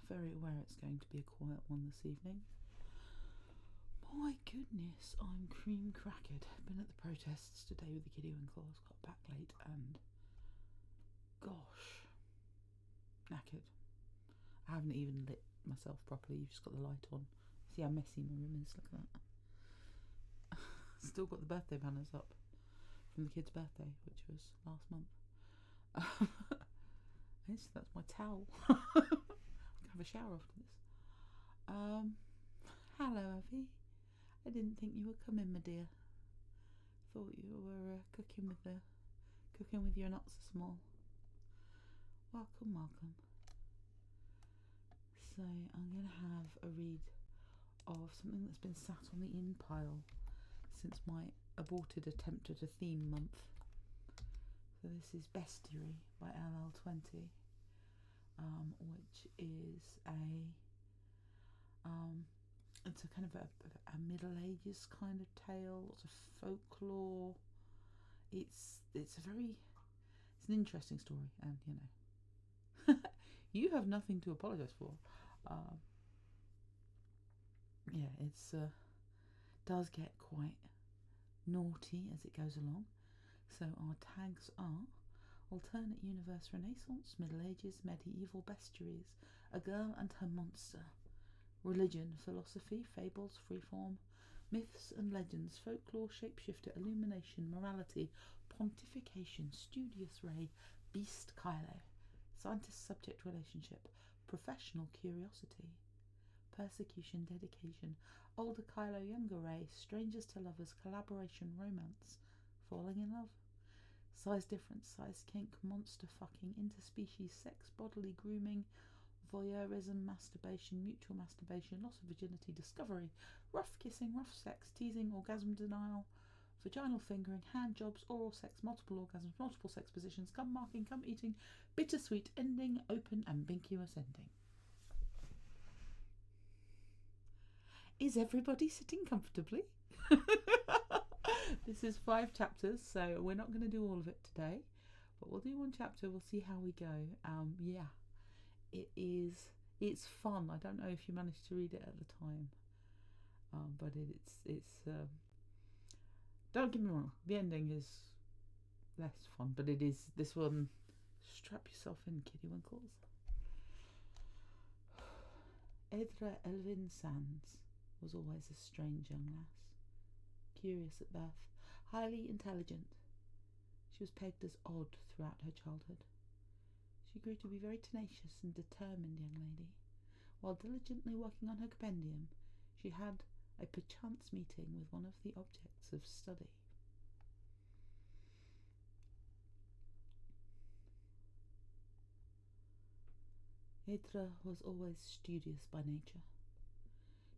very aware it's going to be a quiet one this evening. My goodness, I'm cream crackered. Been at the protests today with the kiddie winkles, got back late and gosh, knackered. I haven't even lit myself properly. You've just got the light on. See how messy my room is. Look at that. Still got the birthday banners up from the kid's birthday, which was last month. That's my towel. I can have a shower after this. Hello, Avi. I didn't think you were coming, my dear. Thought you were cooking with your not so small. Welcome, welcome. So I'm going to have a read of something that's been sat on the in pile since my aborted attempt at a theme month. So this is Beastiary by LL20, which is it's a kind of a Middle Ages kind of tale, lots of folklore. It's an interesting story, and you know, you have nothing to apologise for. Yeah, it's does get quite naughty as it goes along. So our tags are alternate universe, Renaissance, Middle Ages, medieval, bestiaries, a girl and her monster, religion, philosophy, fables, freeform, myths and legends, folklore, shapeshifter, illumination, morality, pontification, studious ray, beast Kylo, scientist-subject relationship, professional curiosity, persecution, dedication, older Kylo, younger Ray, strangers to lovers, collaboration, romance, falling in love, size difference, size kink, monster fucking, interspecies, sex, bodily grooming, voyeurism, masturbation, mutual masturbation, loss of virginity, discovery, rough kissing, rough sex, teasing, orgasm denial, vaginal fingering, hand jobs, oral sex, multiple orgasms, multiple sex positions, cum marking, cum eating, bittersweet ending, open ambiguous ending. Is everybody sitting comfortably? This is 5 chapters, so we're not going to do all of it today, but we'll do one chapter. We'll see how we go. Yeah, it's fun. I don't know if you managed to read it at the time, but it's don't get me wrong, the ending is less fun, but it is this one. Strap yourself in, kiddie winkles. Edra Elvin Sands was always a strange young lass, curious at birth, highly intelligent. She was pegged as odd throughout her childhood. She grew to be a very tenacious and determined young lady. While diligently working on her compendium, she had a perchance meeting with one of the objects of study. Edra was always studious by nature.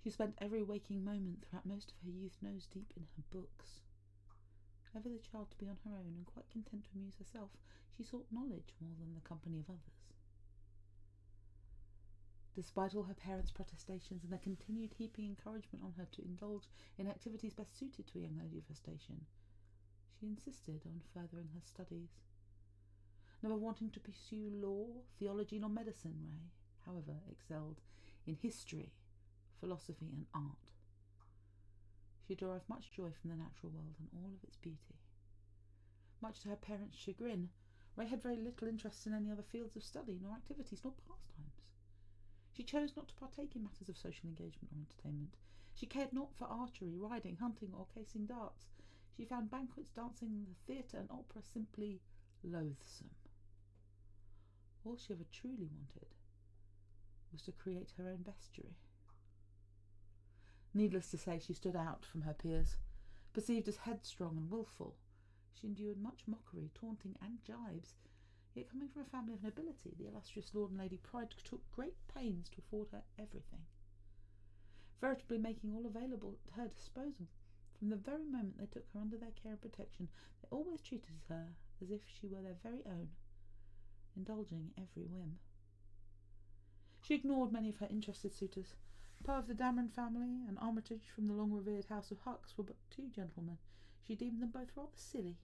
She spent every waking moment throughout most of her youth nose deep in her books. Ever the child to be on her own and quite content to amuse herself, she sought knowledge more than the company of others. Despite all her parents' protestations and their continued heaping encouragement on her to indulge in activities best suited to a young lady of her station, she insisted on furthering her studies. Never wanting to pursue law, theology, nor medicine, Ray, however, excelled in history, philosophy, and art. She derived much joy from the natural world and all of its beauty. Much to her parents' chagrin, Ray had very little interest in any other fields of study, nor activities, nor pastimes. She chose not to partake in matters of social engagement or entertainment. She cared not for archery, riding, hunting, or casing darts. She found banquets, dancing, the theatre, and opera simply loathsome. All she ever truly wanted was to create her own bestiary. Needless to say, she stood out from her peers. Perceived as headstrong and wilful, she endured much mockery, taunting, and jibes. Yet coming from a family of nobility, the illustrious Lord and Lady Pride took great pains to afford her everything, veritably making all available at her disposal. From the very moment they took her under their care and protection, they always treated her as if she were their very own, indulging every whim. She ignored many of her interested suitors. Poe of the Dameron family and Armitage from the long-revered house of Hucks were but 2 gentlemen. She deemed them both rather silly,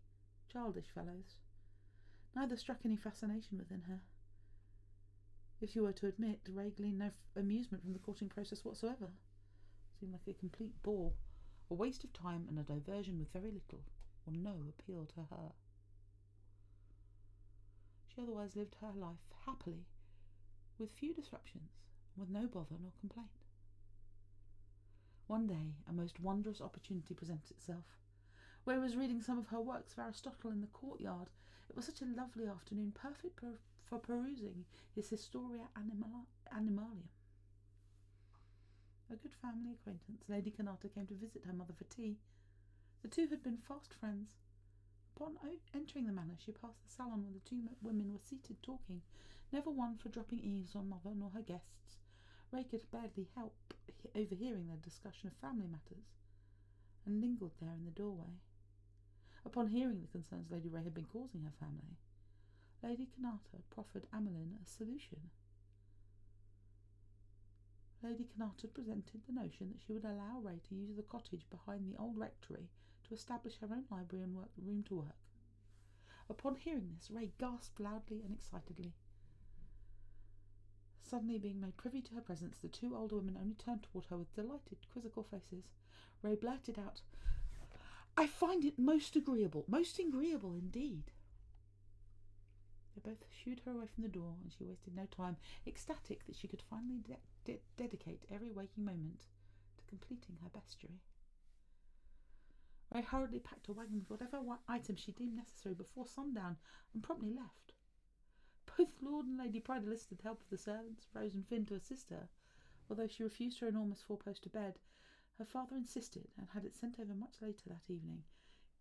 childish fellows. Neither struck any fascination within her. If she were to admit, Ray gleaned no amusement from the courting process whatsoever. It seemed like a complete bore, a waste of time and a diversion with very little or no appeal to her. She otherwise lived her life happily, with few disruptions, with no bother nor complaint. One day, a most wondrous opportunity presented itself. Ray was reading some of her works of Aristotle in the courtyard. It was such a lovely afternoon, perfect for perusing his Historia Animalium. A good family acquaintance, Lady Kanata, came to visit her mother for tea. The two had been fast friends. Upon entering the manor, she passed the salon where the two women were seated talking, never one for dropping eaves on mother nor her guests. Ray could barely help overhearing their discussion of family matters, and lingered there in the doorway. Upon hearing the concerns Lady Ray had been causing her family, Lady Kanata proffered Amelin a solution. Lady Kanata presented the notion that she would allow Ray to use the cottage behind the old rectory to establish her own library and room to work. Upon hearing this, Ray gasped loudly and excitedly. Suddenly being made privy to her presence, the two older women only turned toward her with delighted, quizzical faces. Ray blurted out, "I find it most agreeable indeed." They both shooed her away from the door, and she wasted no time, ecstatic that she could finally dedicate every waking moment to completing her bestiary. Ray hurriedly packed a wagon with whatever items she deemed necessary before sundown, and promptly left. Both Lord and Lady Pride enlisted the help of the servants, Rose and Finn, to assist her. Although she refused her enormous four-poster bed, her father insisted, and had it sent over much later that evening,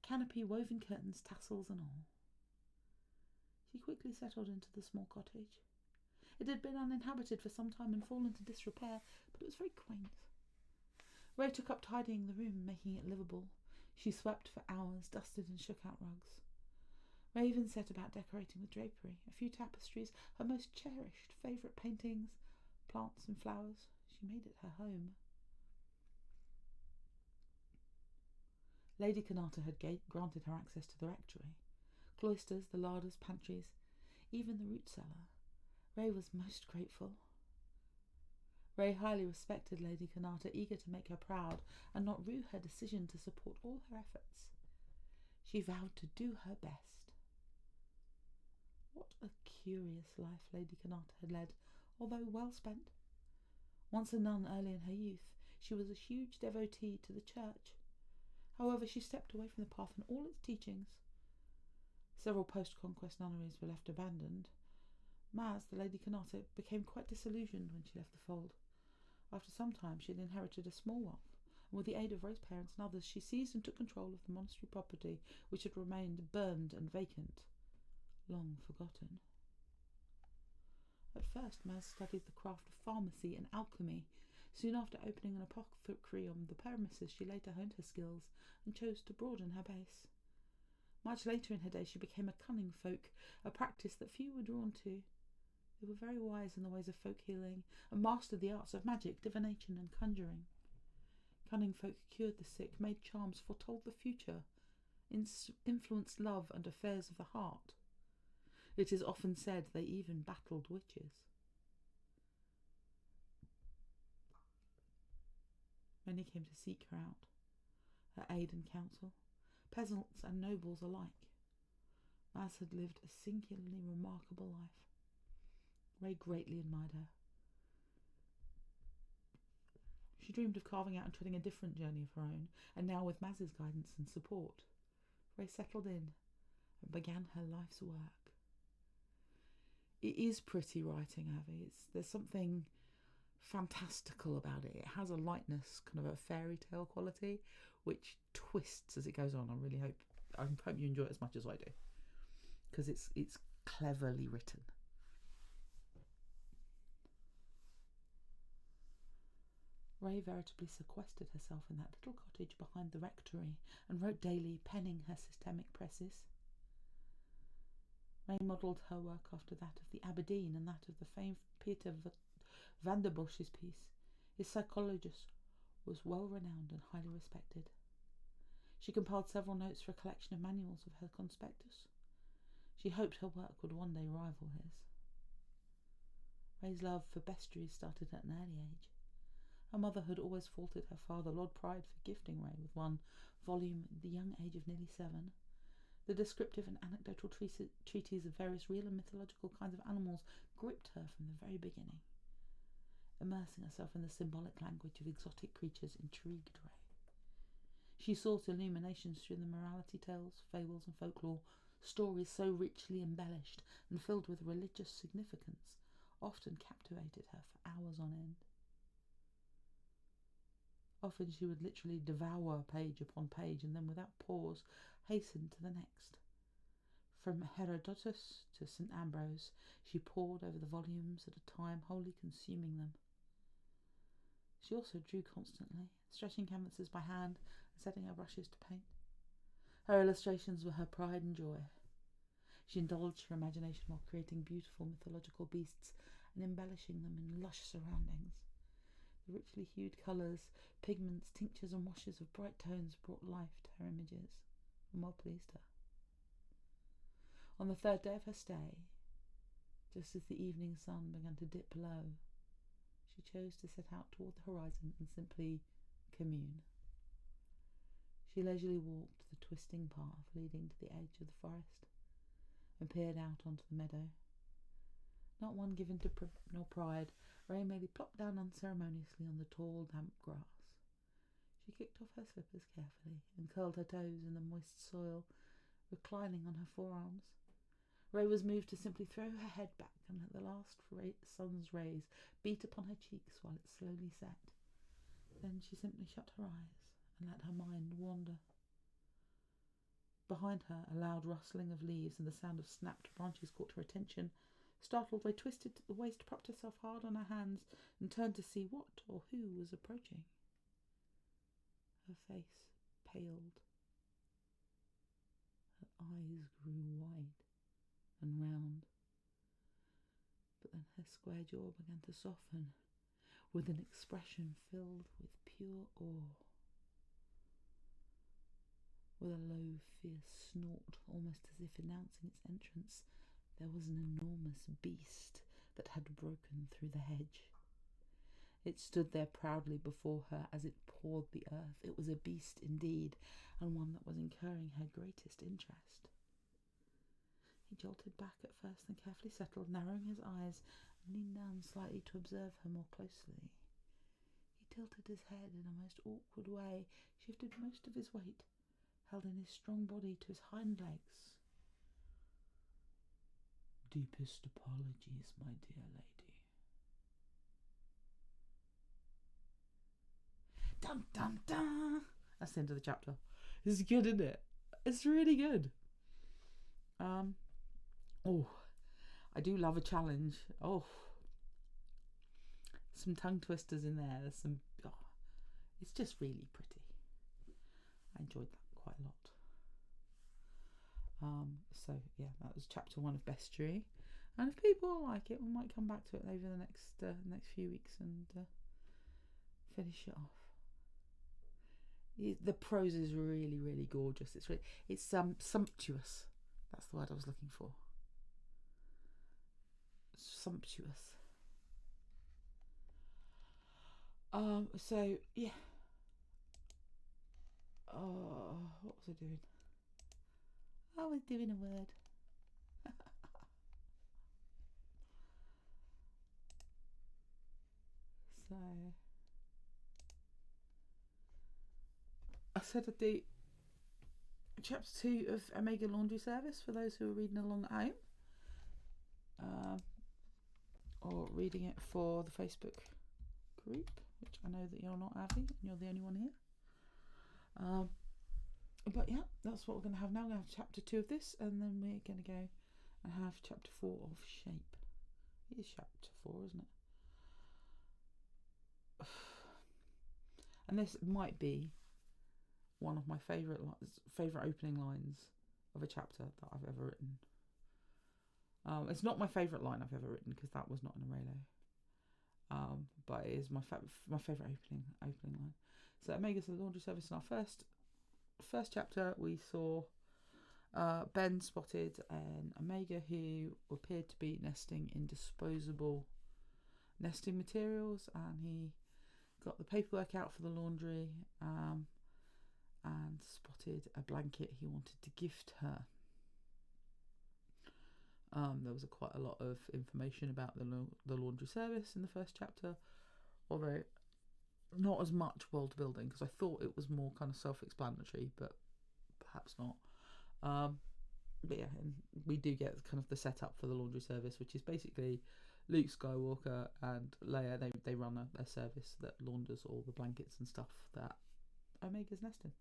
canopy, woven curtains, tassels and all. She quickly settled into the small cottage. It had been uninhabited for some time and fallen to disrepair, but it was very quaint. Ray took up tidying the room, making it livable. She swept for hours, dusted and shook out rugs. Raven set about decorating with drapery, a few tapestries, her most cherished favourite paintings, plants and flowers. She made it her home. Lady Kanata had granted her access to the rectory, cloisters, the larders, pantries, even the root cellar. Ray was most grateful. Ray highly respected Lady Kanata, eager to make her proud and not rue her decision to support all her efforts. She vowed to do her best. What a curious life Lady Kanata had led, although well spent. Once a nun early in her youth, she was a huge devotee to the church. However, she stepped away from the path in all its teachings. Several post-conquest nunneries were left abandoned. Maz, the Lady Kanata, became quite disillusioned when she left the fold. After some time, she had inherited a small wealth, and with the aid of Ray's parents and others, she seized and took control of the monastery property, which had remained burned and vacant, long forgotten. At first, Maz studied the craft of pharmacy and alchemy. Soon after opening an apothecary on the premises, she later honed her skills and chose to broaden her base. Much later in her days, she became a cunning folk, a practice that few were drawn to. They were very wise in the ways of folk healing, and mastered the arts of magic, divination, and conjuring. Cunning folk cured the sick, made charms, foretold the future, influenced love and affairs of the heart. It is often said they even battled witches. Many came to seek her out, her aid and counsel, peasants and nobles alike. Maz had lived a singularly remarkable life. Ray greatly admired her. She dreamed of carving out and treading a different journey of her own, and now with Maz's guidance and support, Ray settled in and began her life's work. It is pretty writing, Avi. There's something fantastical about it. It has a lightness, kind of a fairy tale quality, which twists as it goes on. I hope you enjoy it as much as I do, because it's cleverly written. Ray veritably sequestered herself in that little cottage behind the rectory and wrote daily, penning her systemic presses. Ray modelled her work after that of the Aberdeen and that of the famed Peter van der Bosch's piece. His psychologist was well renowned and highly respected. She compiled several notes for a collection of manuals of her conspectus. She hoped her work would one day rival his. Ray's love for Beastiary started at an early age. Her mother had always faulted her father, Lord Pride, for gifting Ray with one volume at the young age of nearly 7. The descriptive and anecdotal treatises of various real and mythological kinds of animals gripped her from the very beginning. Immersing herself in the symbolic language of exotic creatures intrigued Ray. She sought illuminations through the morality tales, fables and folklore, stories so richly embellished and filled with religious significance, often captivated her for hours on end. Often she would literally devour page upon page and then without pause hasten to the next. From Herodotus to St. Ambrose, she pored over the volumes at a time, wholly consuming them. She also drew constantly, stretching canvases by hand and setting her brushes to paint. Her illustrations were her pride and joy. She indulged her imagination while creating beautiful mythological beasts and embellishing them in lush surroundings. The richly hued colours, pigments, tinctures and washes of bright tones brought life to her images and well pleased her. On the 3rd day of her stay, just as the evening sun began to dip low, she chose to set out toward the horizon and simply commune. She leisurely walked the twisting path leading to the edge of the forest and peered out onto the meadow. Not one given to nor pride, Ray merely plopped down unceremoniously on the tall, damp grass. She kicked off her slippers carefully and curled her toes in the moist soil, reclining on her forearms. Ray was moved to simply throw her head back and let the last sun's rays beat upon her cheeks while it slowly set. Then she simply shut her eyes and let her mind wander. Behind her, a loud rustling of leaves and the sound of snapped branches caught her attention. Startled, Ray twisted at the waist, propped herself hard on her hands, and turned to see what or who was approaching. Her face paled. Her eyes grew wide and round. But then her square jaw began to soften, with an expression filled with pure awe. With a low, fierce snort, almost as if announcing its entrance, there was an enormous beast that had broken through the hedge. It stood there proudly before her as it pawed the earth. It was a beast indeed, and one that was incurring her greatest interest. He jolted back at first, then carefully settled, narrowing his eyes, and leaned down slightly to observe her more closely. He tilted his head in a most awkward way, shifted most of his weight, held in his strong body to his hind legs. "Deepest apologies, my dear lady." Dun dun dun! That's the end of the chapter. It's good, isn't it? It's really good. I do love a challenge. Some tongue twisters in there. There's some. It's just really pretty. I enjoyed that quite a lot. So yeah, that was chapter 1 of Beastiary, and if people like it, we might come back to it over the next few weeks and finish it off. The prose is really, really gorgeous. It's sumptuous. That's the word I was looking for. Sumptuous. So yeah. What was I doing? I was doing a word. So I said I'd do chapter 2 of Omega Laundry Service for those who are reading along at home, or reading it for the Facebook group, which I know that you're not, Avi, and you're the only one here. But yeah, that's what we're going to have now. We're going to have chapter 2 of this, and then we're going to go and have chapter 4 of Shape. It is chapter 4, isn't it? And this might be one of my favourite opening lines of a chapter that I've ever written. It's not my favourite line I've ever written, because that was not an Aurelo. But it is my favourite opening line. So Omega's the laundry service. In our first chapter, we saw Ben spotted an Omega who appeared to be nesting in disposable nesting materials, and he got the paperwork out for the laundry, and spotted a blanket he wanted to gift her. There was quite a lot of information about the laundry service in the first chapter, although not as much world building, because I thought it was more kind of self-explanatory, but perhaps not. But yeah, and we do get kind of the setup for the laundry service, which is basically Luke Skywalker and Leia. They run a service that launders all the blankets and stuff that Omega's nesting.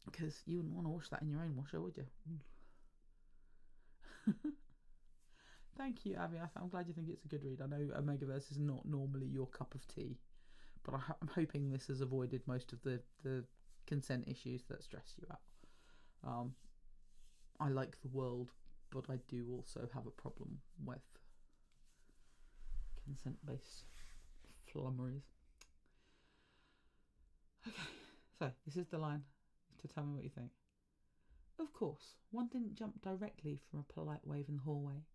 Because you wouldn't want to wash that in your own washer, would you? Thank you, Abby. I'm glad you think it's a good read. I know Omegaverse is not normally your cup of tea, but I'm hoping this has avoided most of the consent issues that stress you out. I like the world, but I do also have a problem with consent-based flummeries. Okay, so this is the line to tell me what you think. Of course, one didn't jump directly from a polite wave in the hallway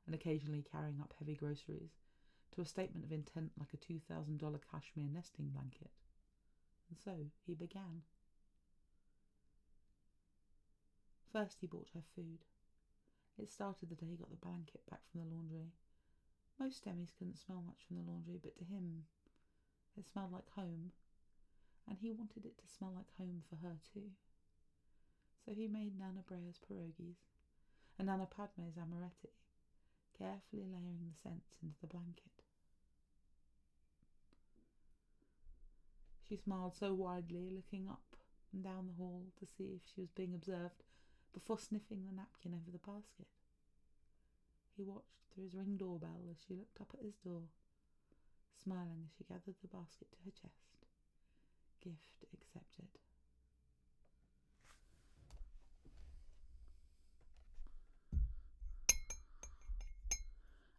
and occasionally carrying up heavy groceries to a statement of intent like a $2,000 cashmere nesting blanket. And so he began. First he bought her food. It started the day he got the blanket back from the laundry. Most Emmys couldn't smell much from the laundry, but to him it smelled like home, and he wanted it to smell like home for her too. So he made Nana Brea's pierogies and Nana Padme's amaretti, carefully layering the scents into the blanket. She smiled so widely, looking up and down the hall to see if she was being observed, before sniffing the napkin over the basket. He watched through his ring doorbell as she looked up at his door, smiling as she gathered the basket to her chest. Gift accepted.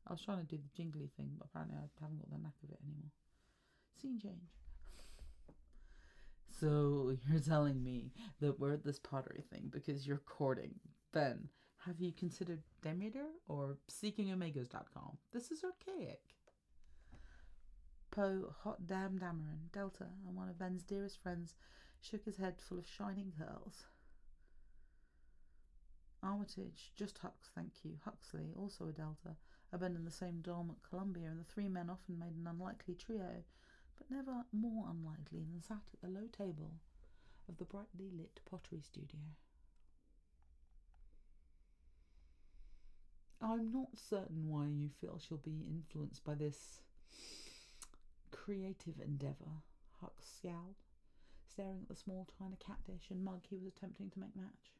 I was trying to do the jingly thing, but apparently I haven't got the knack of it anymore. Scene change. So you're telling me that we're at this pottery thing because you're courting. Ben, have you considered Demeter or SeekingOmegas.com? This is archaic. Poe, hot damn Dameron, Delta, and one of Ben's dearest friends, shook his head full of shining curls. Armitage, just Hux, thank you. Huxley, also a Delta, abandoned the same dorm at Columbia, and the three men often made an unlikely trio, but never more unlikely than sat at the low table of the brightly lit pottery studio. I'm not certain why you feel she'll be influenced by this creative endeavour, Hux scowled, staring at the small china cat dish and mug he was attempting to make match.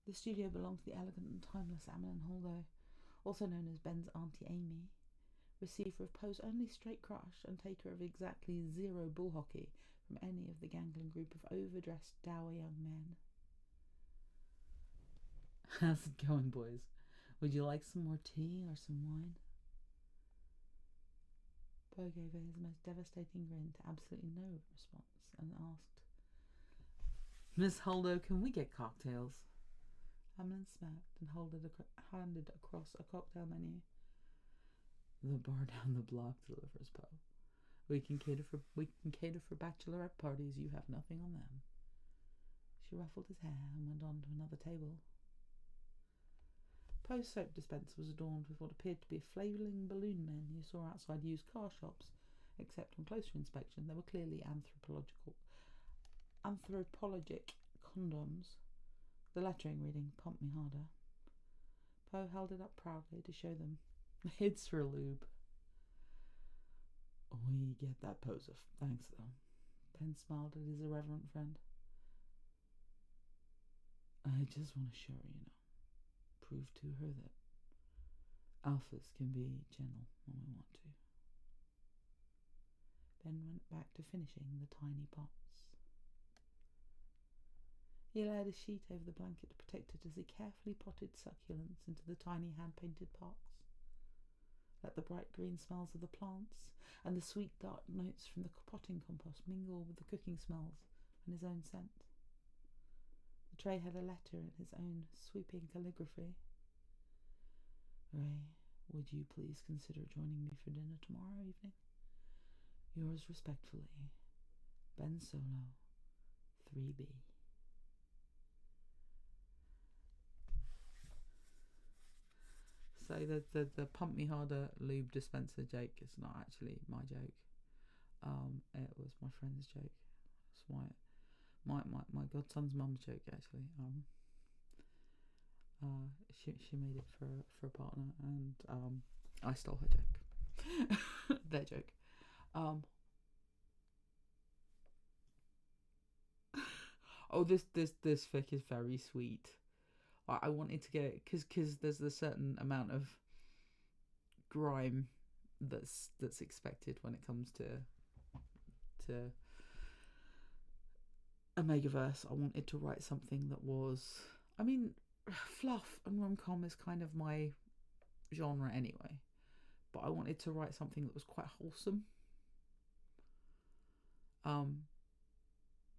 The studio belonged to the elegant and timeless Amelin Holdo, also known as Ben's Auntie Amy, receiver of Poe's only straight crush and taker of exactly zero bull hockey from any of the gangling group of overdressed, dour young men. How's it going, boys? Would you like some more tea or some wine? Poe gave her his most devastating grin to absolutely no response and asked, Miss Holdo, can we get cocktails? Hamlin smirked and handed across a cocktail menu. The bar down the block delivers, Poe. We can cater for bachelorette parties. You have nothing on them. She ruffled his hair and went on to another table. Poe's soap dispenser was adorned with what appeared to be flailing balloon men you saw outside used car shops, except on closer inspection they were clearly anthropologic condoms, the lettering reading, "Pump me harder." Poe held it up proudly to show them. It's for lube. We get that, Posef. Thanks, though. Ben smiled at his irreverent friend. I just want to show her, prove to her that alphas can be gentle when we want to. Ben went back to finishing the tiny pots. He layered a sheet over the blanket to protect it as he carefully potted succulents into the tiny hand-painted pots. Let the bright green smells of the plants and the sweet dark notes from the potting compost mingle with the cooking smells and his own scent. The tray had a letter in his own sweeping calligraphy. Ray, Would you please consider joining me for dinner tomorrow evening? Yours respectfully, Ben Solo, 3B. So the pump me harder lube dispenser joke is not actually my joke. It was my friend's joke. It's my godson's mum's joke actually. She made it for a partner, and I stole her joke. Their joke. Oh, this fic is very sweet. I wanted to get, because there's a certain amount of grime that's expected when it comes to Omegaverse. I wanted to write something that was, I mean, fluff and rom-com is kind of my genre anyway, but I wanted to write something that was quite wholesome.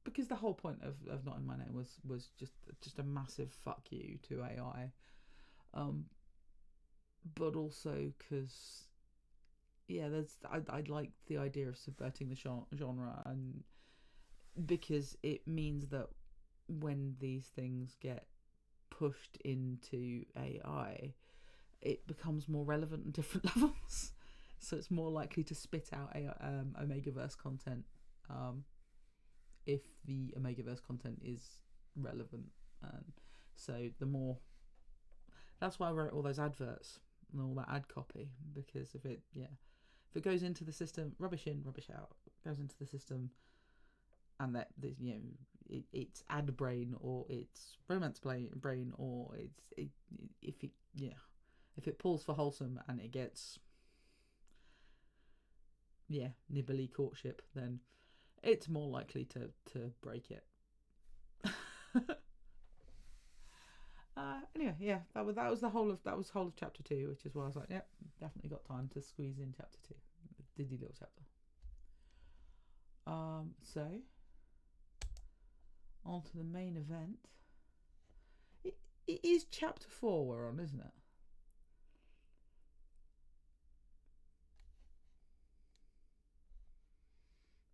Because the whole point of Not In My Name was just a massive fuck you to AI. But also because, yeah, I like the idea of subverting the genre, and because it means that when these things get pushed into AI, it becomes more relevant on different levels. So it's more likely to spit out Omegaverse content if the Omegaverse content is relevant. And so the more, that's why I wrote all those adverts and all that ad copy, because if it goes into the system, rubbish in, rubbish out, goes into the system, and that it's ad brain, or it's romance brain, or if it pulls for wholesome and it gets nibbly courtship, then it's more likely to break it. Anyway, that was the whole of chapter 2, which is why I was like, definitely got time to squeeze in chapter 2, diddy little chapter. So on to the main event. It is chapter 4 we're on, isn't it?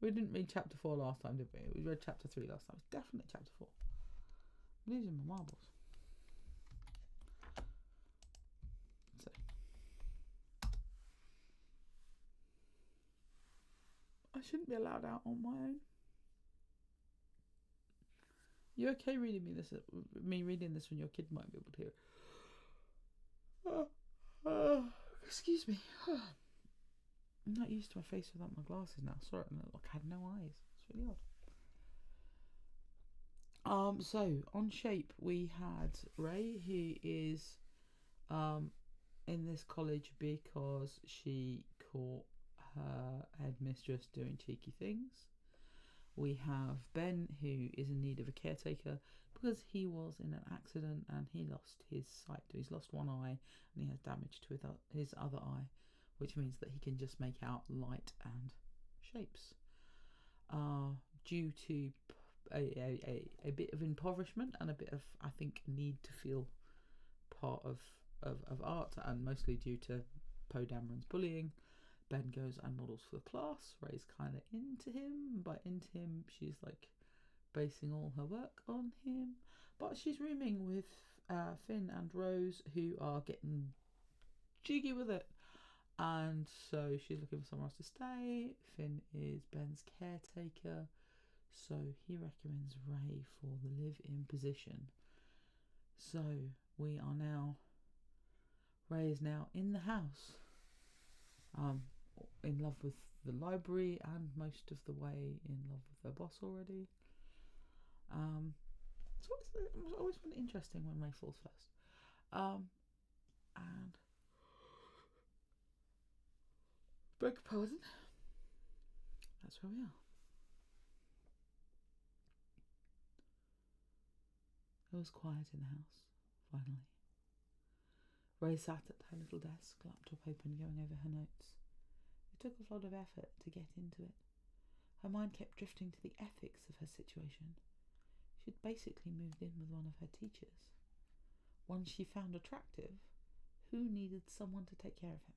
We didn't read chapter 4 last time, did we? We read chapter 3 last time. It's definitely chapter 4. I'm losing my marbles. So, I shouldn't be allowed out on my own. You okay reading me reading this when your kid might be able to hear? Excuse me. I'm not used to my face without my glasses now. Sorry, like I had no eyes. It's really odd. So on Shape we had Ray, who is in this college because she caught her headmistress doing cheeky things. We have Ben, who is in need of a caretaker because he was in an accident and he lost his sight. He's lost one eye and he has damage to his other eye, which means that he can just make out light and shapes. Due to a bit of impoverishment and a bit of, I think, need to feel part of art, and mostly due to Poe Dameron's bullying, Ben goes and models for the class. Ray's kind of into him. By into him, she's like basing all her work on him. But she's rooming with Finn and Rose, who are getting jiggy with it. And so she's looking for somewhere else to stay. Finn is Ben's caretaker, so he recommends Ray for the live-in position. So Ray is now in the house, in love with the library and most of the way in love with her boss already. So it's always been interesting when Ray falls first. And beg pardon. That's where we are. It was quiet in the house, finally. Ray sat at her little desk, laptop open, going over her notes. It took a lot of effort to get into it. Her mind kept drifting to the ethics of her situation. She'd basically moved in with one of her teachers, one she found attractive, who needed someone to take care of him.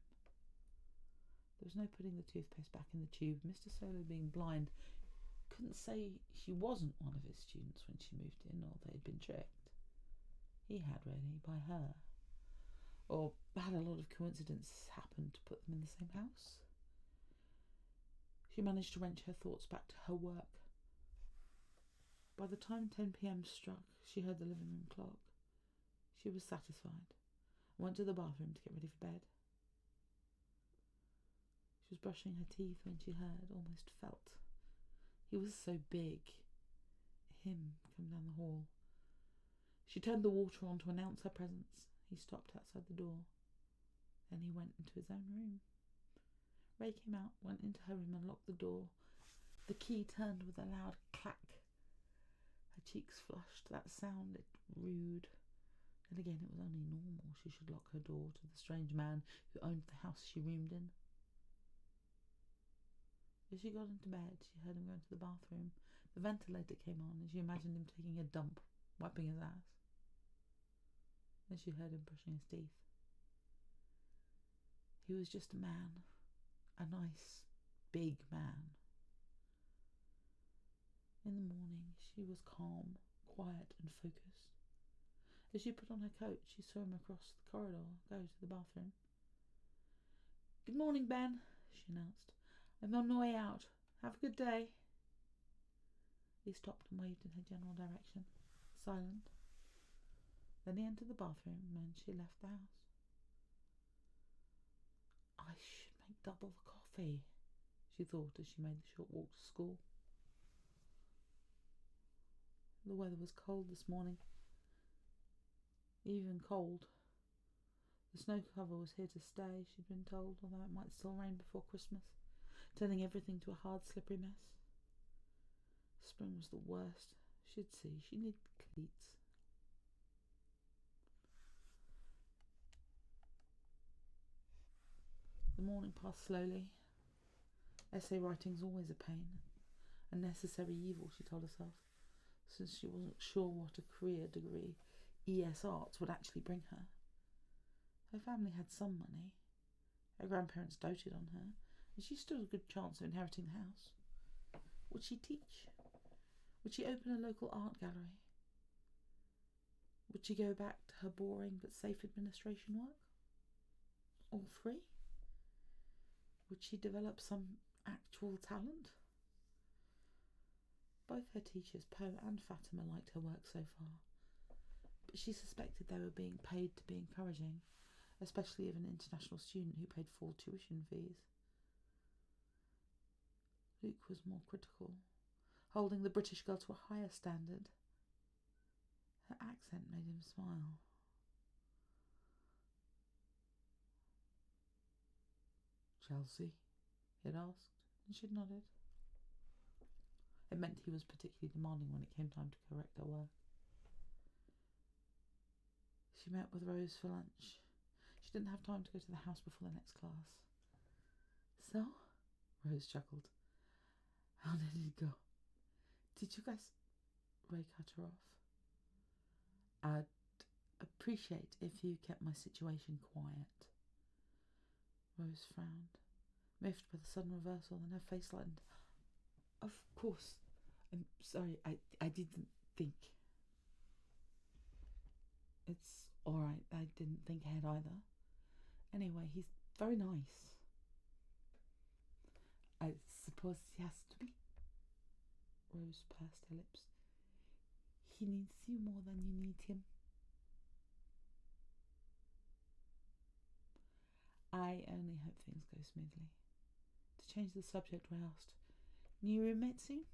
There was no putting the toothpaste back in the tube. Mr. Solo, being blind, couldn't say she wasn't one of his students when she moved in, or they'd been tricked. He had, really, by her. Or had a lot of coincidences happen to put them in the same house. She managed to wrench her thoughts back to her work. By the time 10 p.m. struck, she heard the living room clock. She was satisfied and went to the bathroom to get ready for bed. She was brushing her teeth when she heard, almost felt. He was so big. Him come down the hall. She turned the water on to announce her presence. He stopped outside the door. Then he went into his own room. Ray came out, went into her room and locked the door. The key turned with a loud clack. Her cheeks flushed. That sounded rude. Then again, it was only normal she should lock her door to the strange man who owned the house she roomed in. As she got into bed, she heard him go into the bathroom. The ventilator came on and she imagined him taking a dump, wiping his ass. Then she heard him brushing his teeth. He was just a man. A nice, big man. In the morning, she was calm, quiet and focused. As she put on her coat, she saw him across the corridor go to the bathroom. "Good morning, Ben," she announced. "I'm on my way out. Have a good day." He stopped and waved in her general direction, silent. Then he entered the bathroom and she left the house. "I should make double the coffee," she thought as she made the short walk to school. The weather was cold this morning. Even cold. The snow cover was here to stay, she'd been told, although it might still rain before Christmas, turning everything to a hard, slippery mess. Spring was the worst. She'd see. She needed cleats. The morning passed slowly. Essay writing's always a pain. A necessary evil, she told herself, since she wasn't sure what a career degree ES Arts would actually bring her. Her family had some money. Her grandparents doted on her, and she stood a good chance of inheriting the house. Would she teach? Would she open a local art gallery? Would she go back to her boring but safe administration work? All three? Would she develop some actual talent? Both her teachers, Poe and Fatima, liked her work so far, but she suspected they were being paid to be encouraging, especially of an international student who paid full tuition fees. Luke was more critical, holding the British girl to a higher standard. Her accent made him smile. "Chelsea?" he had asked, and she'd nodded. It meant he was particularly demanding when it came time to correct her work. She met with Rose for lunch. She didn't have time to go to the house before the next class. "So?" Rose chuckled. "How did it go? Did you guys—" Ray cut her off. "I'd appreciate if you kept my situation quiet." Rose frowned, miffed by the sudden reversal, and her face lightened. "Of course. I'm sorry. I didn't think." "It's all right. I didn't think ahead either. Anyway, he's very nice." "I suppose he has to be." Rose pursed her lips. "He needs you more than you need him." "I only hope things go smoothly." To change the subject, I asked, "New roommate soon?"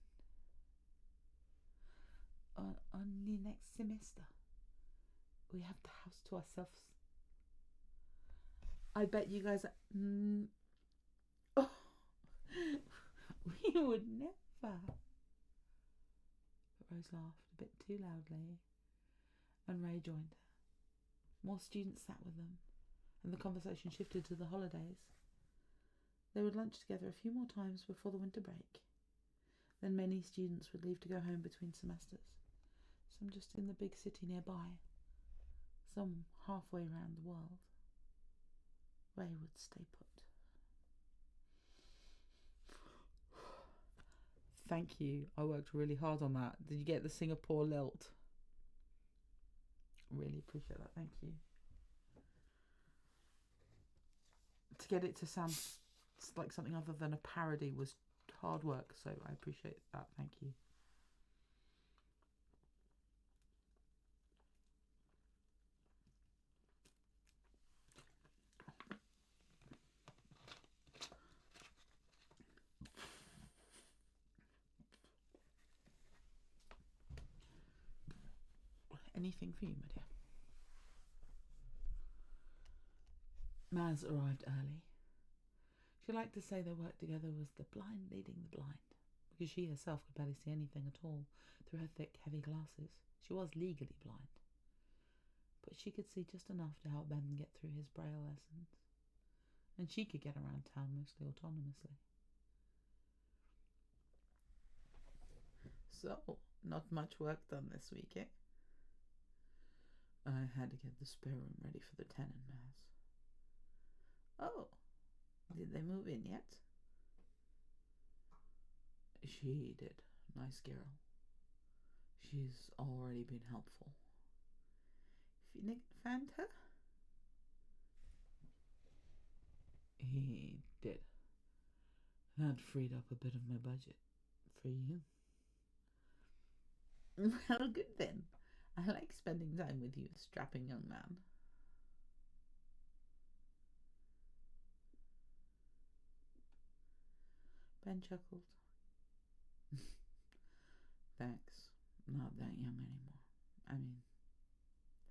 Only next semester. We have the house to ourselves." "I bet you guys are... Oh, we would never." But Rose laughed a bit too loudly, and Ray joined her. More students sat with them, and the conversation shifted to the holidays. They would lunch together a few more times before the winter break. Then many students would leave to go home between semesters, some just in the big city nearby, some halfway around the world. Ray would stay put. Thank you. I worked really hard on that. Did you get the Singapore lilt? Really appreciate that. Thank you. To get it to sound like something other than a parody was hard work, so I appreciate that. Thank you. Anything for you, my dear? Maz arrived early. She liked to say their work together was the blind leading the blind, because she herself could barely see anything at all through her thick, heavy glasses. She was legally blind, but she could see just enough to help Ben get through his braille lessons, and she could get around town mostly autonomously. So, not much work done this week, eh? I had to get the spare room ready for the tenant, Maz. Oh, did they move in yet? She did. Nice girl. She's already been helpful. Finnick found her? He did. That freed up a bit of my budget. For you. Well, good then. I like spending time with you, strapping young man. Ben chuckled. Thanks. Not that young anymore. I mean,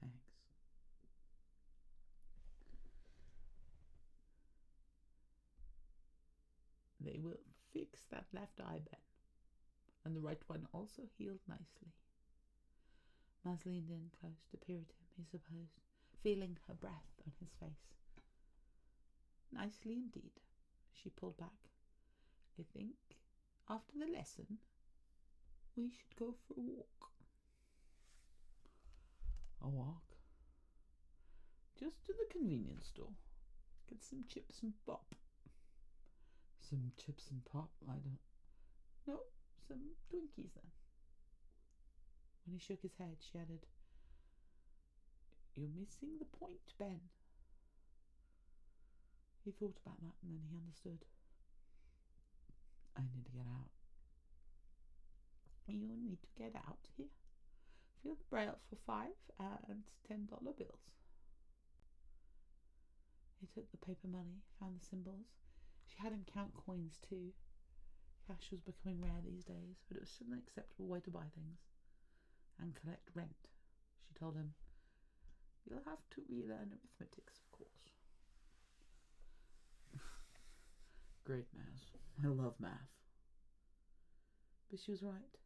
thanks. They will fix that left eye, Ben. And the right one also healed nicely. Maz leaned in close to peer at him, he supposed, feeling her breath on his face. Nicely indeed. She pulled back. I think, after the lesson, we should go for a walk. A walk? Just to the convenience store. Get some chips and pop. Some chips and pop? I don't... No, some Twinkies then. When he shook his head, she added, You're missing the point, Ben. He thought about that and then he understood. I need to get out. You need to get out here. Fill the braille for $5 and $10 bills. He took the paper money, found the symbols. She had him count coins too. Cash was becoming rare these days, but it was still an acceptable way to buy things. And collect rent, she told him. You'll have to relearn arithmetics, of course. Great, Maz. I love math. But she was right.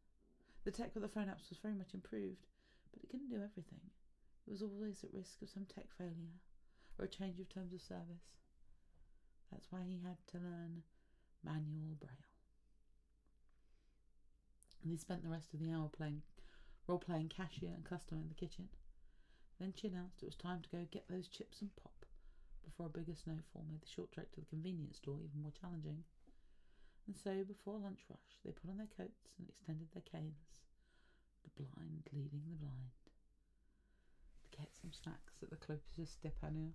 The tech with the phone apps was very much improved, but it couldn't do everything. It was always at risk of some tech failure, or a change of terms of service. That's why he had to learn manual braille. And he spent the rest of the hour role-playing cashier and customer in the kitchen. Then she announced it was time to go get those chips and pop, before a bigger snowfall made the short trek to the convenience store even more challenging. And so, before lunch rush, they put on their coats and extended their canes, the blind leading the blind, to get some snacks at the closest depanner.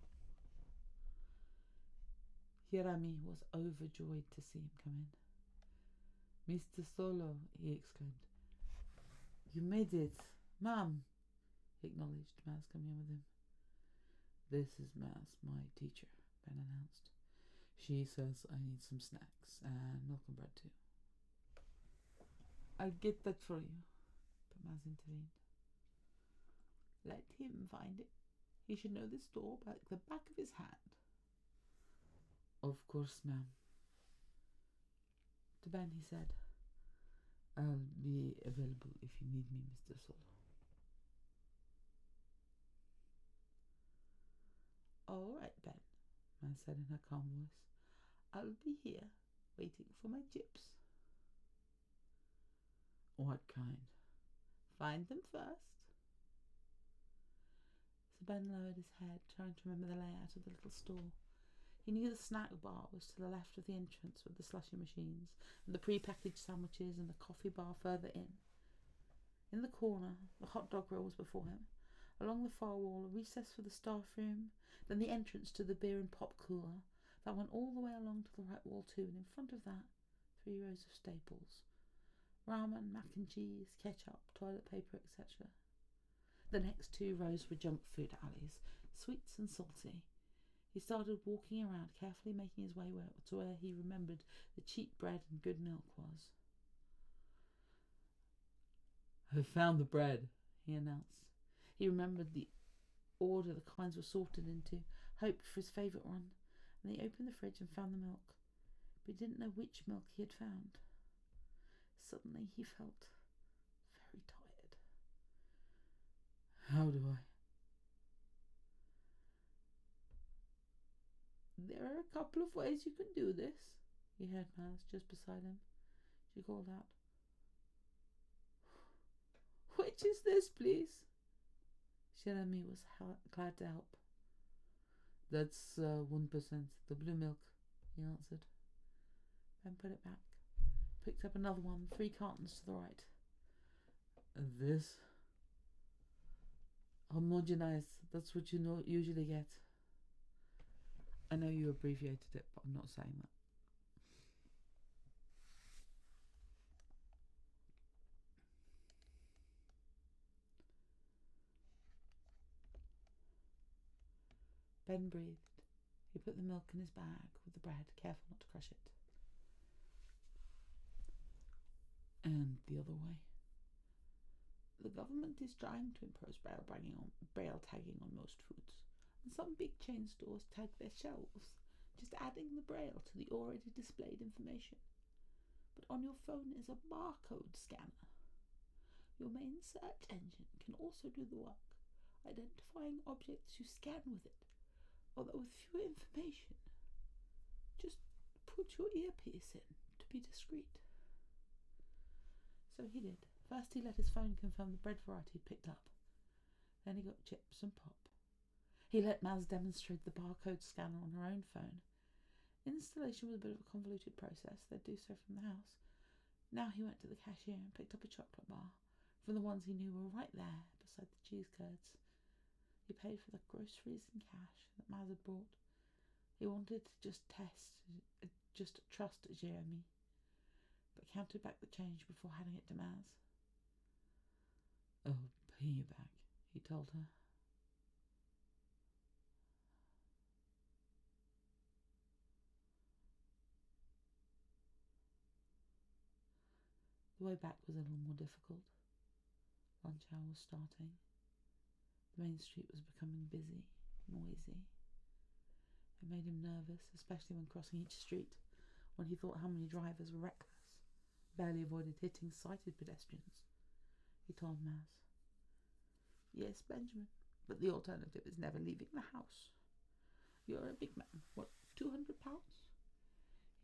Hirami was overjoyed to see him come in. Mr. Solo, he exclaimed. You made it. Ma'am, he acknowledged Maz coming in with him. This is Maz, my teacher, Ben announced. She says I need some snacks and milk and bread too. I'll get that for you, but Maz intervened. Let him find it. He should know this store like the back of his hand. Of course, ma'am. To Ben he said, I'll be available if you need me, Mr. Solo. All right, Ben, Maz said in her calm voice. I'll be here, waiting for my chips. What kind? Find them first. So Ben lowered his head, trying to remember the layout of the little store. He knew the snack bar was to the left of the entrance with the slushy machines, and the pre-packaged sandwiches and the coffee bar further in. In the corner, the hot dog grill was before him. Along the far wall, a recess for the staff room, then the entrance to the beer and pop cooler. That went all the way along to the right wall too, and in front of that, 3 rows of staples. Ramen, mac and cheese, ketchup, toilet paper, etc. The next 2 rows were junk food alleys, sweets and salty. He started walking around, carefully making his way to where he remembered the cheap bread and good milk was. "I found the bread," he announced. He remembered the order the kinds were sorted into, hoped for his favourite one, and he opened the fridge and found the milk, but he didn't know which milk he had found. Suddenly he felt very tired. "How do I?" "There are a couple of ways you can do this," he heard Maz just beside him. She called out, "Which is this, please?" Jeremy was glad to help. "That's 1%, the blue milk," he answered. Ben put it back, picked up another one, 3 cartons to the right. "And this?" "Homogenized, that's what you usually get." "I know you abbreviated it, but I'm not saying that." Ben breathed. He put the milk in his bag with the bread, careful not to crush it. "And the other way?" "The government is trying to impose braille tagging on most foods, and some big chain stores tag their shelves, just adding the braille to the already displayed information. But on your phone is a barcode scanner. Your main search engine can also do the work, identifying objects you scan with it, although with fewer information. Just put your earpiece in to be discreet." So he did. First he let his phone confirm the bread variety he'd picked up. Then he got chips and pop. He let Maz demonstrate the barcode scanner on her own phone. Installation was a bit of a convoluted process. They'd do so from the house. Now he went to the cashier and picked up a chocolate bar from the ones he knew were right there beside the cheese curds. He paid for the groceries in cash that Maz had brought. He wanted to just trust Jeremy, but counted back the change before handing it to Maz. "I'll pay you back," he told her. The way back was a little more difficult. Lunch hour was starting. The main street was becoming busy, noisy. It made him nervous, especially when crossing each street, when he thought how many drivers were reckless, barely avoided hitting sighted pedestrians. He told Maz, "Yes, Benjamin, but the alternative is never leaving the house. You're a big man. What, 200 pounds?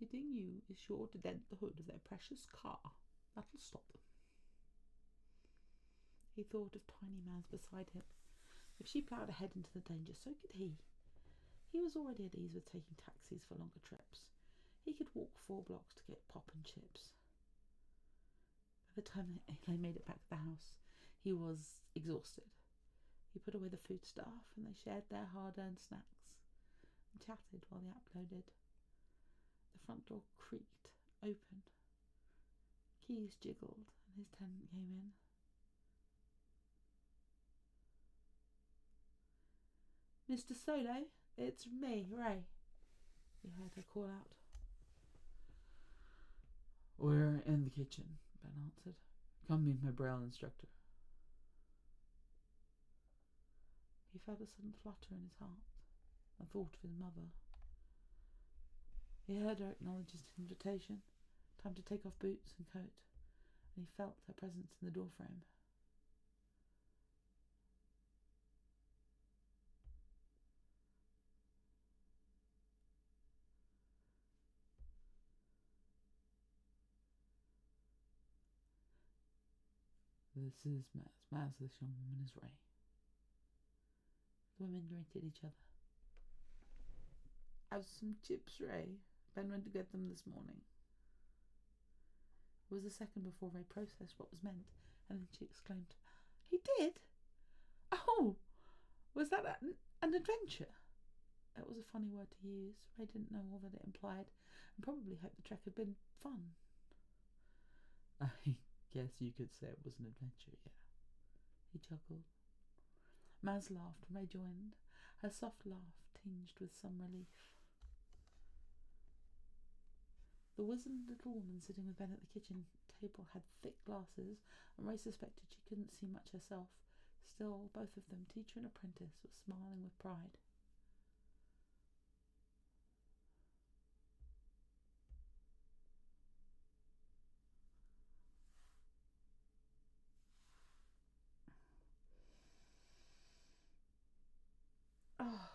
Hitting you is sure to dent the hood of their precious car. That'll stop them." He thought of tiny Maz beside him. If she ploughed ahead into the danger, so could he. He was already at ease with taking taxis for longer trips. He could walk 4 blocks to get pop and chips. By the time they made it back to the house, he was exhausted. He put away the food stuff and they shared their hard-earned snacks and chatted while the app loaded. The front door creaked open. Keys jiggled and his tenant came in. "Mr. Solo, it's me, Ray," he heard her call out. "We're in the kitchen," Ben answered. "Come meet my braille instructor." He felt a sudden flutter in his heart and thought of his mother. He heard her acknowledge his invitation, time to take off boots and coat, and he felt her presence in the doorframe. "This is Maz. Maz, this young woman is Ray." The women greeted each other. Have some chips, Ray. Ben went to get them this morning. It was a second before Ray processed what was meant, and then she exclaimed, "He did? Oh, was that an adventure?" It was a funny word to use. Ray didn't know all that it implied, and probably hoped the trek had been fun. "I guess you could say it was an adventure, yeah," he chuckled. Maz laughed, and Ray joined, her soft laugh tinged with some relief. The wizened little woman sitting with Ben at the kitchen table had thick glasses, and Ray suspected she couldn't see much herself. Still, both of them, teacher and apprentice, were smiling with pride. Oh.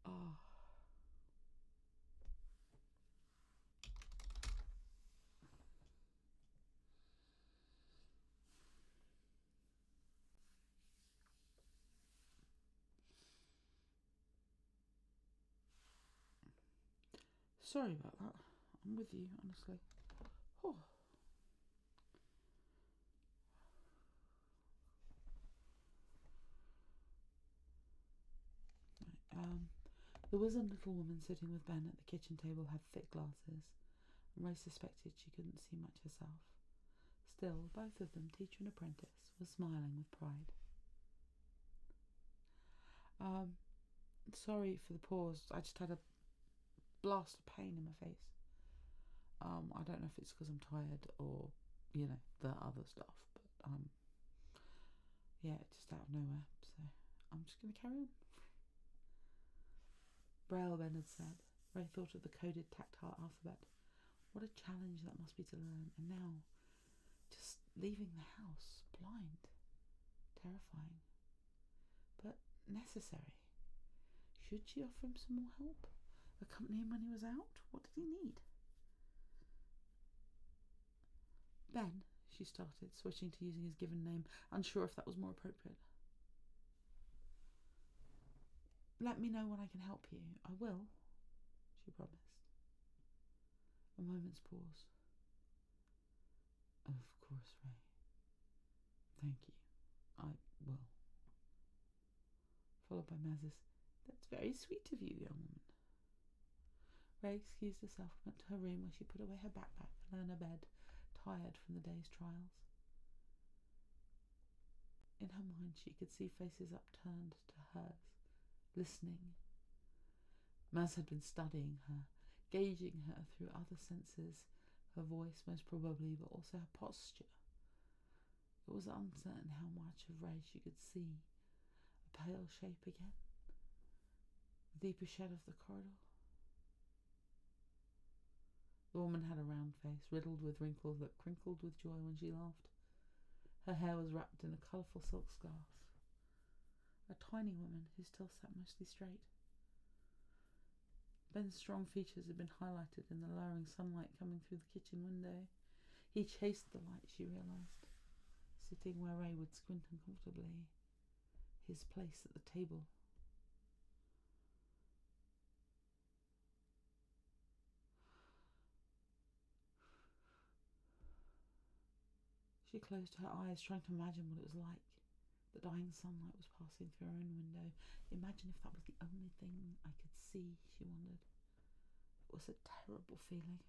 Oh. Sorry about that. I'm with you, honestly. Oh. The wizened little woman sitting with Ben at the kitchen table had thick glasses, and Ray suspected she couldn't see much herself. Still, both of them, teacher and apprentice, were smiling with pride. Sorry for the pause. I just had a blast of pain in my face. I don't know if it's because I'm tired or, the other stuff, but, yeah, just out of nowhere, so I'm just going to carry on. Braille, Ben had said. Ray thought of the coded tactile alphabet. What a challenge that must be to learn, and now, just leaving the house, blind. Terrifying. But necessary. Should she offer him some more help? Accompany him when he was out? What did he need? Ben, she started, switching to using his given name, unsure if that was more appropriate. Let me know when I can help you. I will, she promised. A moment's pause. Of course, Ray. Thank you. I will. Followed by Maz's, "That's very sweet of you, young woman." Ray excused herself and went to her room, where she put away her backpack and lay on her bed, tired from the day's trials. In her mind she could see faces upturned to hers, listening. Maz had been studying her, gauging her through other senses, her voice most probably, but also her posture. It was uncertain how much of Ray she could see. A pale shape again, the deeper shadow of the corridor. The woman had a round face, riddled with wrinkles that crinkled with joy when she laughed. Her hair was wrapped in a colourful silk scarf. A tiny woman who still sat mostly straight. Ben's strong features had been highlighted in the lowering sunlight coming through the kitchen window. He chased the light, she realised, sitting where Ray would squint uncomfortably, his place at the table. She closed her eyes, trying to imagine what it was like. The dying sunlight was passing through her own window. Imagine if that was the only thing I could see, she wondered. It was a terrible feeling.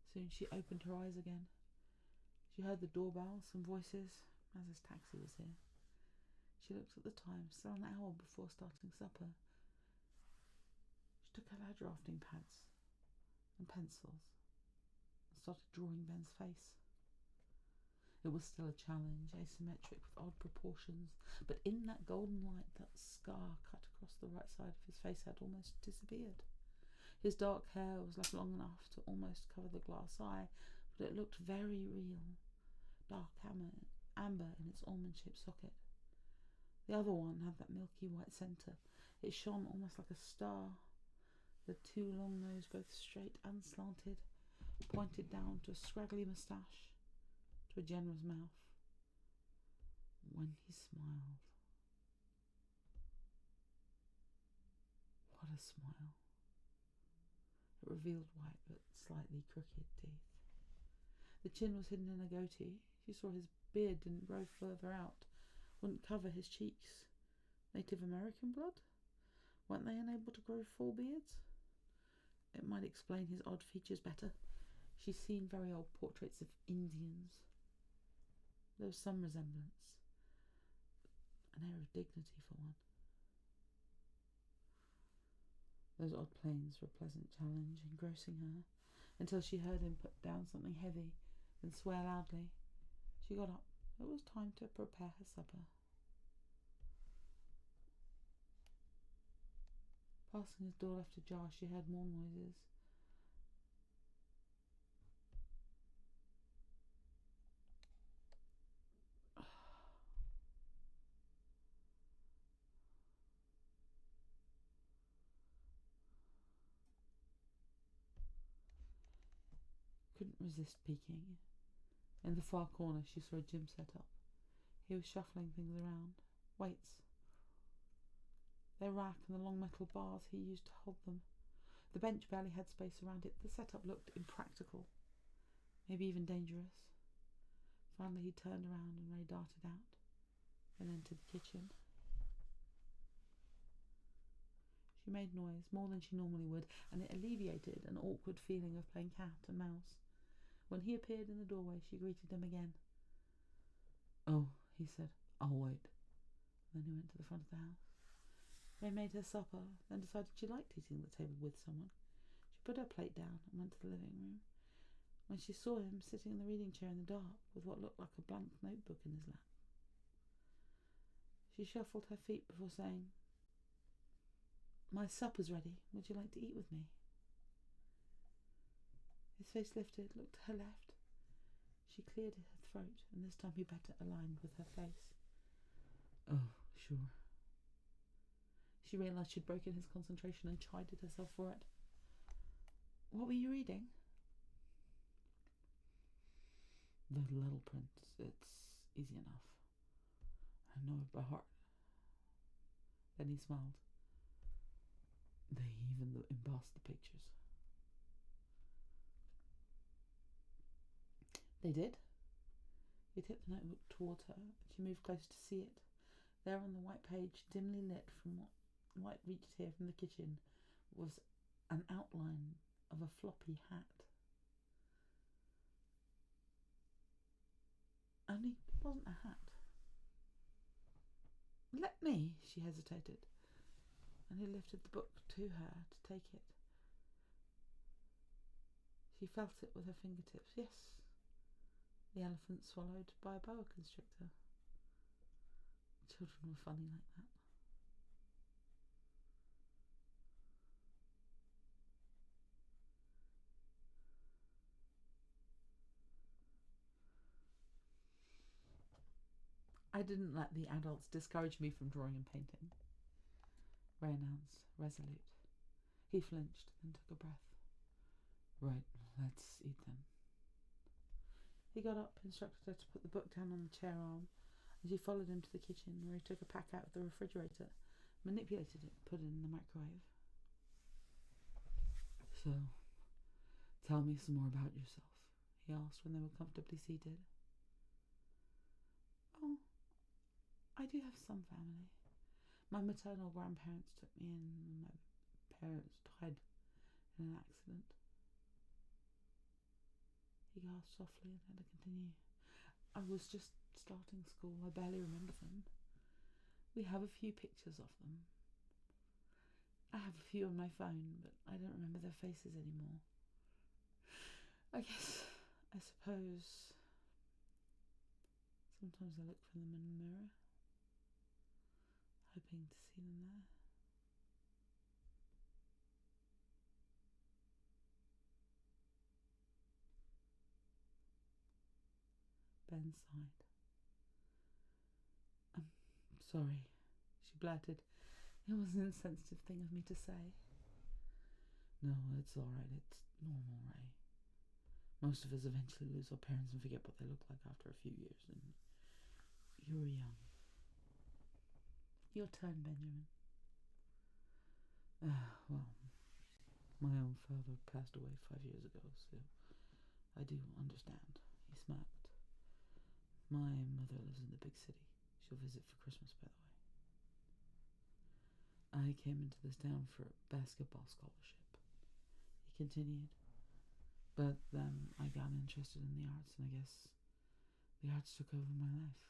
Soon she opened her eyes again. She heard the doorbell, some voices. Maz's taxi was here. She looked at the time, still an hour before starting supper. She took out her drafting pads and pencils and started drawing Ben's face. It was still a challenge, asymmetric with odd proportions, but in that golden light, that scar cut across the right side of his face had almost disappeared. His dark hair was left long enough to almost cover the glass eye, but it looked very real. Dark amber in its almond-shaped socket. The other one had that milky white centre. It shone almost like a star. The two long noses, both straight and slanted, pointed down to a scraggly moustache, to a generous mouth. When he smiled. What a smile. It revealed white but slightly crooked teeth. The chin was hidden in a goatee. She saw his beard didn't grow further out, wouldn't cover his cheeks. Native American blood? Weren't they unable to grow full beards? It might explain his odd features better. She'd seen very old portraits of Indians. There was some resemblance. An air of dignity for one. Those odd planes were a pleasant challenge, engrossing her, until she heard him put down something heavy and swear loudly. She got up. It was time to prepare her supper. Passing his door left ajar, she heard more noises. Couldn't resist peeking. In the far corner she saw a gym set up. He was shuffling things around. Weights. Their rack and the long metal bars he used to hold them. The bench barely had space around it. The setup looked impractical, maybe even dangerous. Finally he turned around and Ray darted out and entered the kitchen. She made noise, more than she normally would, and it alleviated an awkward feeling of playing cat and mouse. When he appeared in the doorway, she greeted him again. "Oh," he said, "I'll wait." Then he went to the front of the house. Ray made her supper, then decided she liked eating at the table with someone. She put her plate down and went to the living room. When she saw him sitting in the reading chair in the dark, with what looked like a blank notebook in his lap, she shuffled her feet before saying, "My supper's ready. Would you like to eat with me?" His face lifted, looked to her left. She cleared her throat, and this time he better aligned with her face. "Oh, sure." She realised she'd broken his concentration and chided herself for it. "What were you reading?" "The Little Prince. It's easy enough. I know it by heart." Then he smiled. "They even embossed the pictures." "They did?" He tipped the notebook towards her, and she moved closer to see it. There on the white page, dimly lit from what light reached here from the kitchen, was an outline of a floppy hat. Only it wasn't a hat. "Let me," she hesitated, and he lifted the book to her to take it. She felt it with her fingertips. Yes, the elephant swallowed by a boa constrictor. Children were funny like that. "I didn't let the adults discourage me from drawing and painting," Ray announced, resolute. He flinched, then took a breath. "Right, let's eat then." He got up, instructed her to put the book down on the chair arm, and she followed him to the kitchen, where he took a pack out of the refrigerator, manipulated it, and put it in the microwave. "So, tell me some more about yourself," he asked when they were comfortably seated. "Oh, I do have some family. My maternal grandparents took me in when my parents died in an accident." He gasped softly and had to continue. "I was just starting school. I barely remember them. We have a few pictures of them. I have a few on my phone, but I don't remember their faces anymore. I suppose sometimes I look for them in the mirror, hoping to see them there." Ben sighed. Sorry, she blatted. It was an insensitive thing of me to say. No, it's alright. It's normal, Ray. Most of us eventually lose our parents and forget what they look like after a few years, and you were young. Your turn, Benjamin. Well, my own father passed away 5 years ago, so I do understand. He smirked. My mother lives in the big city. She'll visit for Christmas, by the way. I came into this town for a basketball scholarship, he continued. But then I got interested in the arts, and I guess the arts took over my life.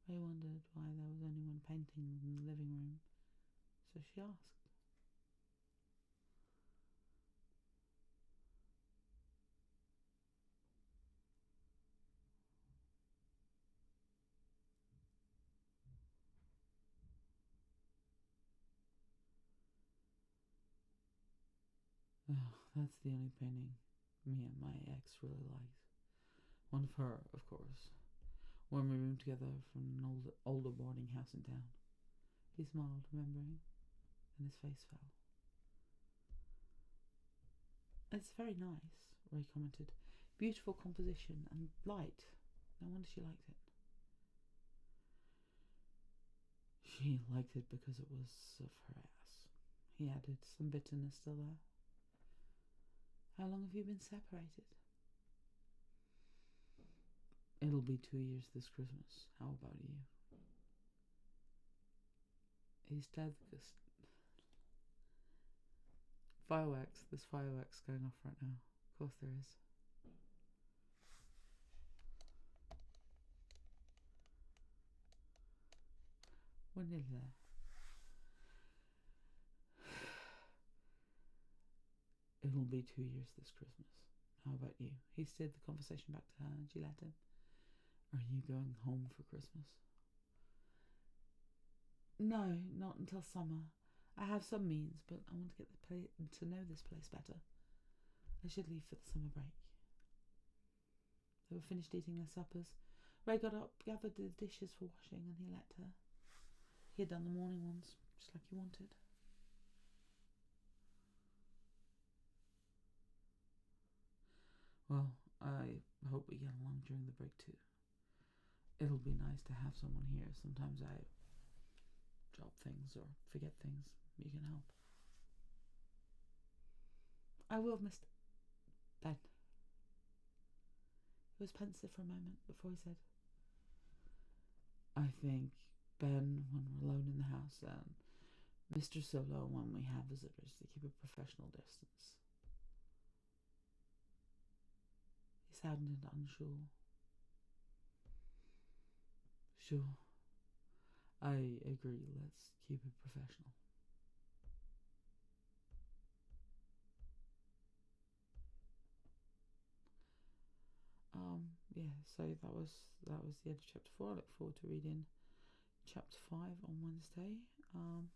Ray wondered why there was only one painting in the living room, so she asked. Oh, that's the only painting me and my ex really likes. One of her, of course, when we roomed together from an older boarding house in town. He smiled, remembering, and his face fell. It's very nice, Ray commented. Beautiful composition and light. No wonder she liked it. She liked it because it was of her ass, he added, some bitterness still there. How long have you been separated? It'll be 2 years this Christmas. How about you? He's dead because... Fireworks. There's fireworks going off right now. Of course there is. We're nearly there. It'll be 2 years this Christmas. How about you? He steered the conversation back to her and she let him. Are you going home for Christmas? No, not until summer. I have some means, but I want to get to know this place better. I should leave for the summer break. They were finished eating their suppers. Ray got up, gathered the dishes for washing, and he let her. He had done the morning ones, just like he wanted. Well, I hope we get along during the break too. It'll be nice to have someone here. Sometimes I drop things or forget things. You can help. I will, Mr. Ben. He was pensive for a moment before he said, I think Ben when we're alone in the house and Mr. Solo when we have visitors to keep a professional distance. He sounded unsure. Sure. I agree. Let's keep it professional. Yeah, so that was the end of chapter 4. I look forward to reading chapter 5 on Wednesday. And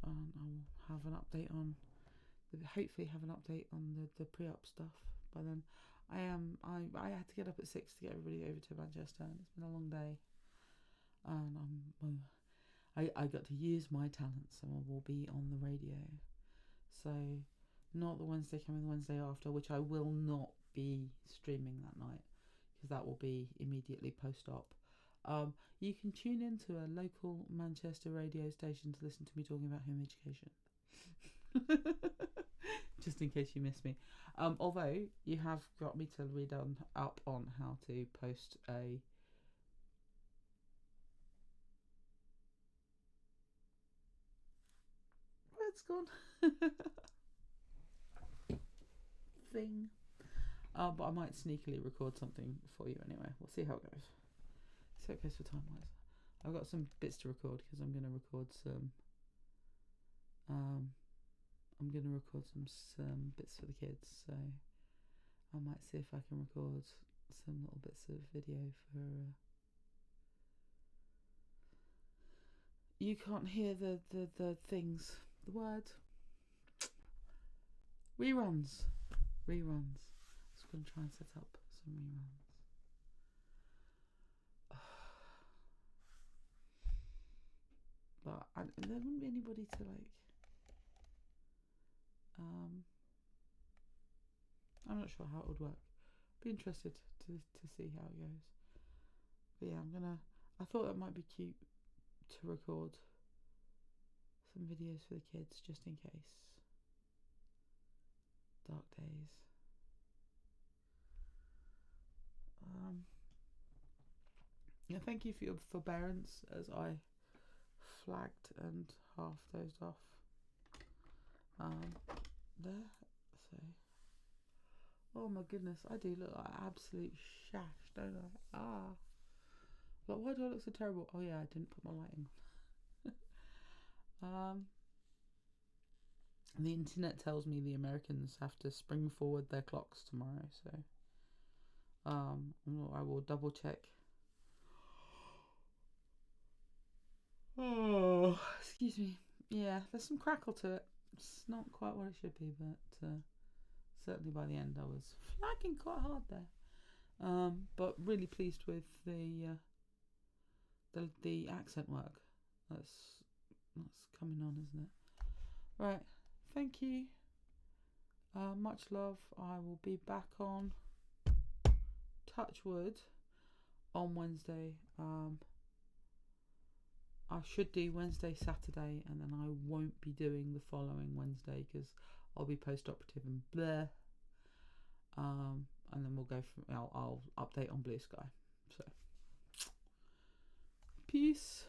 I'll have an update on hopefully have an update on the pre-op stuff by then. I had to get up at 6 to get everybody over to Manchester, and it's been a long day. And I got to use my talents, and I will be on the radio. So not the Wednesday coming, the Wednesday after, which I will not be streaming that night because that will be immediately post-op. You can tune into a local Manchester radio station to listen to me talking about home education. Just in case you miss me. Although you have got me to read up on how to post a where's gone thing. But I might sneakily record something for you anyway. We'll see how it goes. See how it goes for time wise. I've got some bits to record because I'm going to record some. Some bits for the kids, so I might see if I can record some little bits of video for. You can't hear the things, the words. Reruns. It's going to try and set up some reruns. But there wouldn't be anybody to like. I'm not sure how it would work. Be interested to see how it goes. But yeah, I thought that might be cute to record some videos for the kids just in case. Dark days. Yeah, thank you for your forbearance as I flagged and half dozed off. There, so. Oh my goodness, I do look like absolute shash, don't I? Like, why do I look so terrible? Oh yeah, I didn't put my lighting on. The internet tells me the Americans have to spring forward their clocks tomorrow, so I will double check. Oh, excuse me. Yeah, there's some crackle to it. It's not quite what it should be, but certainly by the end I was flagging quite hard there. But really pleased with the accent work. That's coming on, isn't it? Right. Thank you. Much love. I will be back on touch wood on Wednesday. I should do Wednesday, Saturday, and then I won't be doing the following Wednesday because I'll be post-operative and bleh. And then we'll go from. I'll update on Blue Sky. So, peace.